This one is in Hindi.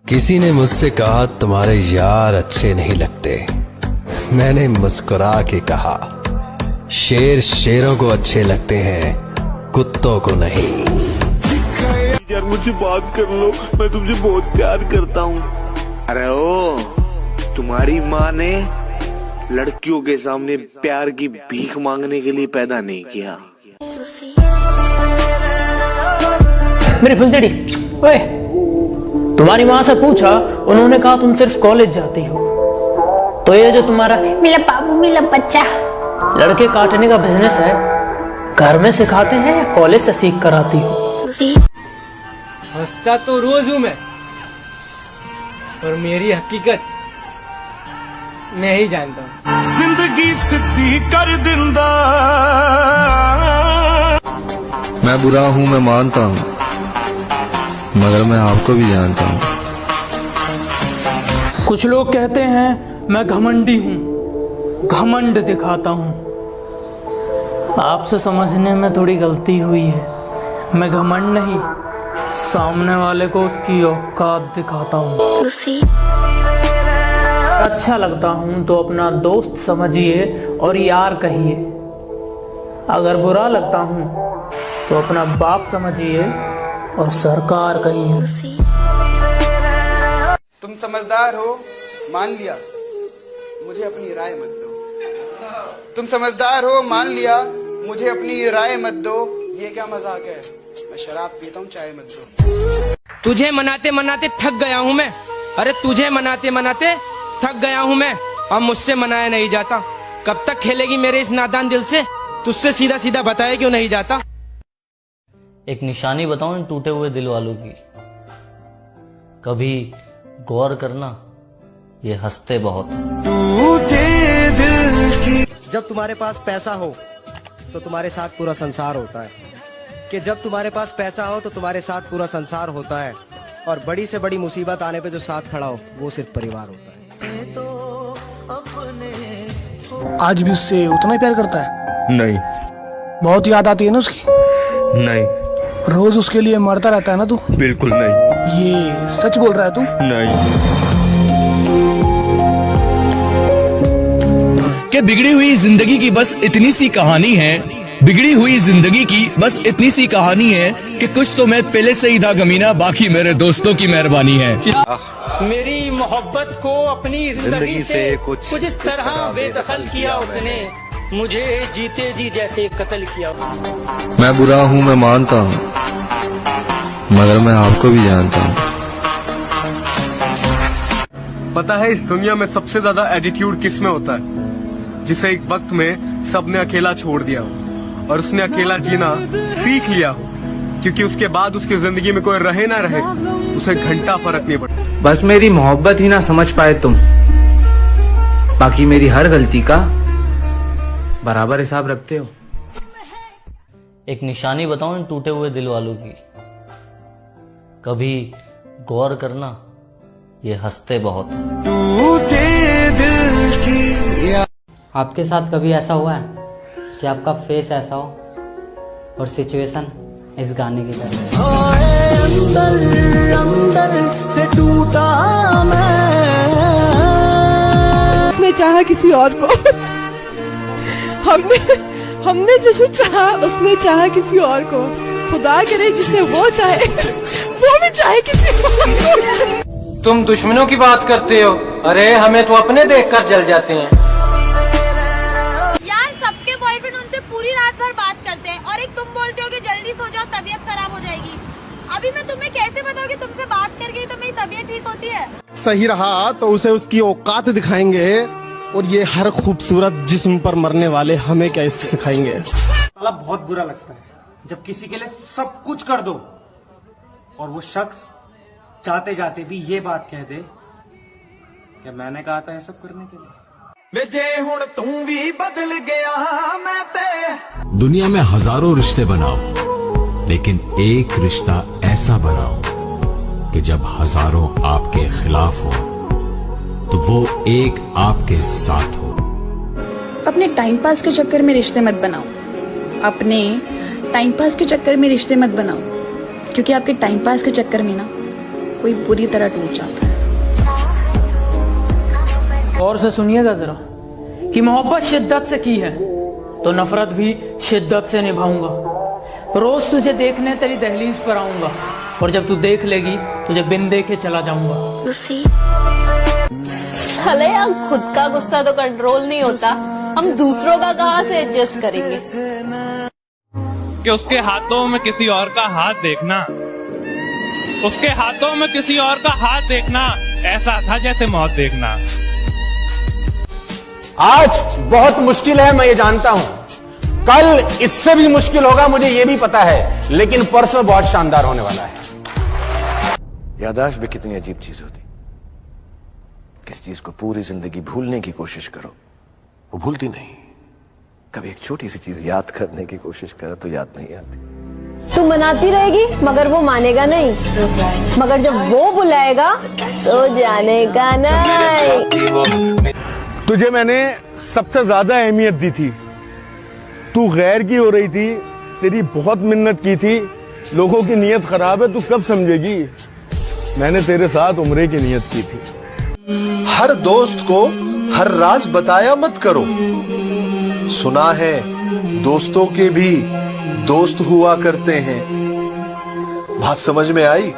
किसी ने मुझसे कहा तुम्हारे यार अच्छे नहीं लगते। मैंने मुस्कुरा के कहा शेर शेरों को अच्छे लगते हैं, कुत्तों को नहीं। यार मुझसे बात कर लो, मैं तुमसे बहुत प्यार करता हूँ। अरे ओ, तुम्हारी माँ ने लड़कियों के सामने प्यार की भीख मांगने के लिए पैदा नहीं किया। मेरी फुलझड़ी, ओए, तुम्हारी माँ से पूछा, उन्होंने कहा तुम सिर्फ कॉलेज जाती हो। तो ये जो तुम्हारा मेरा बाबू मेरा बच्चा लड़के काटने का बिजनेस है, घर में सिखाते हैं या कॉलेज से सीख कर आती हो? हंसता तो रोज हूं मैं, और मेरी हकीकत मैं ही जानता हूँ। जिंदगी सिद्धि कर दिंदा। मैं बुरा हूँ, मैं मानता हूँ, मगर मैं आपको भी जानता हूँ। कुछ लोग कहते हैं मैं घमंडी हूँ, घमंड दिखाता हूँ। आपसे समझने में थोड़ी गलती हुई है। मैं घमंड नहीं, सामने वाले को उसकी औकात दिखाता हूँ। अच्छा लगता हूँ तो अपना दोस्त समझिए और यार कहिए। अगर बुरा लगता हूँ तो अपना बाप समझिए और सरकार कहिए। तुम समझदार हो, मान लिया, मुझे अपनी राय मत दो। तुम समझदार हो, मान लिया, मुझे अपनी राय मत दो। ये क्या मजाक है, मैं शराब पीता हूँ, चाय मत दो। तुझे मनाते मनाते थक गया हूँ मैं। अरे तुझे मनाते मनाते थक गया हूँ मैं, अब मुझसे मनाया नहीं जाता। कब तक खेलेगी मेरे इस नादान दिल से? तुझसे सीधा सीधा बताया क्यों नहीं जाता? एक निशानी बताऊं इन टूटे हुए दिल वालों की। कभी गौर करना, ये हंसते बहुत हैं। जब तुम्हारे पास पैसा हो तो तुम्हारे साथ पूरा संसार होता है, कि जब तुम्हारे पास पैसा हो तो तुम्हारे साथ पूरा संसार होता है, और बड़ी से बड़ी मुसीबत आने पे जो साथ खड़ा हो वो सिर्फ परिवार होता है। आज भी उससे उतना ही प्यार करता है? नहीं। बहुत याद आती है ना उसकी? नहीं। रोज उसके लिए मरता रहता है ना तू? बिल्कुल नहीं। ये सच बोल रहा है तू? नहीं। कि बिगड़ी हुई जिंदगी की बस इतनी सी कहानी है, बिगड़ी हुई जिंदगी की बस इतनी सी कहानी है कि कुछ तो मैं पहले से ही था गमीना, बाकी मेरे दोस्तों की मेहरबानी है। मेरी मोहब्बत को अपनी जिंदगी से कुछ इस तरह बेदखल किया उसने, मुझे जीते जी जैसे कत्ल किया। मैं बुरा हूँ, मैं मानता हूँ, मगर मैं आपको भी जानता हूँ। पता है इस दुनिया में सबसे ज्यादा एटीट्यूड किस में होता है? जिसे एक वक्त में सबने अकेला छोड़ दिया हो और उसने अकेला जीना सीख लिया हो, क्योंकि उसके बाद उसकी जिंदगी में कोई रहे ना रहे, उसे घंटा फर्क नहीं पड़ता। बस मेरी मोहब्बत ही ना समझ पाए तुम, बाकी मेरी हर गलती का बराबर हिसाब रखते हो। एक निशानी बताऊं इन टूटे हुए दिल वालों की। कभी गौर करना, ये हंसते बहुत हैं। आपके साथ कभी ऐसा हुआ है कि आपका फेस ऐसा हो और सिचुएशन इस गाने की तरह? अंदर अंदर से टूटा मैं चाहा किसी और को हमने जैसे चाहा उसने चाहा किसी और को। खुदा करे जिसे वो चाहे वो भी चाहे किसी और। तुम दुश्मनों की बात करते हो, अरे हमें तो अपने देखकर जल जाते हैं। यार सबके बॉयफ्रेंड उनसे पूरी रात भर बात करते हैं, और एक तुम बोलते हो कि जल्दी सो जाओ तबीयत खराब हो जाएगी। अभी मैं तुम्हें कैसे बताऊं कि तुमसे बात कर गई तो मेरी तबीयत ठीक होती है? सही रहा तो उसे उसकी औकात दिखाएंगे, और ये हर खूबसूरत जिस्म पर मरने वाले हमें क्या इसको सिखाएंगे। साला बहुत बुरा लगता है जब किसी के लिए सब कुछ कर दो और वो शख्स चाहते जाते भी ये बात कह दे कि मैंने कहा था ये सब करने के लिए। जे हुण तू भी बदल गया मैं ते। दुनिया में हजारों रिश्ते बनाओ, लेकिन एक रिश्ता ऐसा बनाओ कि जब हजारों आपके खिलाफ हो तो वो एक आपके साथ हो। अपने टाइम पास के चक्कर में रिश्ते मत बनाओ, अपने टाइम पास के चक्कर में रिश्ते मत बनाओ, क्योंकि आपके टाइम पास के चक्कर में ना कोई बुरी तरह टूट जाता है। और से सुनिएगा जरा कि मोहब्बत शिद्दत से की है तो नफरत भी शिद्दत से निभाऊंगा। रोज तुझे देखने तेरी दहलीज पर आऊंगा और जब तू देख लेगी तुझे बिन देखे चला जाऊंगा। साले यार, खुद का गुस्सा तो कंट्रोल नहीं होता, हम दूसरों का कहाँ से एडजस्ट करेंगे। कि उसके हाथों में किसी और का हाथ देखना, उसके हाथों में किसी और का हाथ देखना ऐसा था जैसे मौत देखना। आज बहुत मुश्किल है, मैं ये जानता हूं, कल इससे भी मुश्किल होगा, मुझे ये भी पता है, लेकिन परसों बहुत शानदार होने वाला है। याददाश्त भी कितनी अजीब चीज होती। किस चीज को पूरी जिंदगी भूलने की कोशिश करो, वो भूलती नहीं। कभी एक छोटी सी चीज याद करने की कोशिश करो तो याद नहीं आती। तू मनाती रहेगी मगर वो मानेगा नहीं, मगर जब वो बुलाएगा तो जानेगा नहीं। तुझे मैंने सबसे ज्यादा अहमियत दी थी, तू गैर की हो रही थी, तेरी बहुत मिन्नत की थी। लोगों की नीयत खराब है, तू कब समझेगी? मैंने तेरे साथ उम्रे की नीयत की थी। हर दोस्त को हर राज बताया मत करो, सुना है दोस्तों के भी दोस्त हुआ करते हैं। बात समझ में आई?